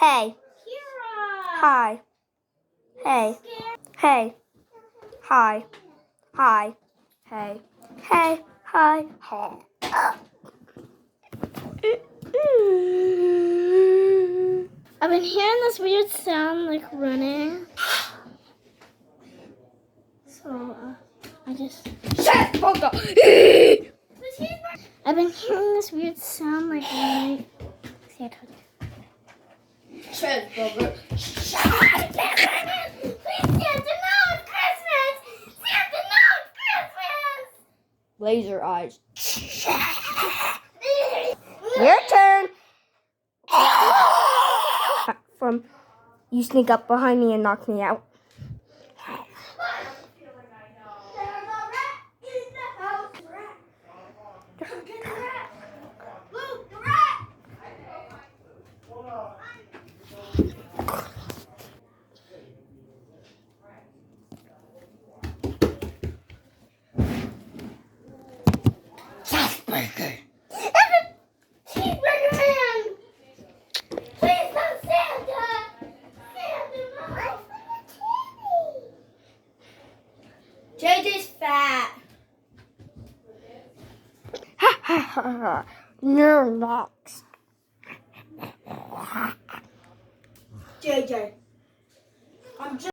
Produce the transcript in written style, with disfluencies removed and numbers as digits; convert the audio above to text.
Hey. Hi. Hey. Hey. Hi. Hi. Hey. Hey. Hi. Hey. I've been hearing this weird sound like running. So I just. I've been hearing this weird sound like running. See, I told you. Cheeseburger. Please, Santa, no, it's Christmas! Santa, no, it's Christmas! Laser eyes. Your turn. From you sneak up behind me and knock me out. Cheeseburger man! Please, no, Santa! Santa, no! JJ's fat. Ha ha ha ha. You're next. JJ. I'm just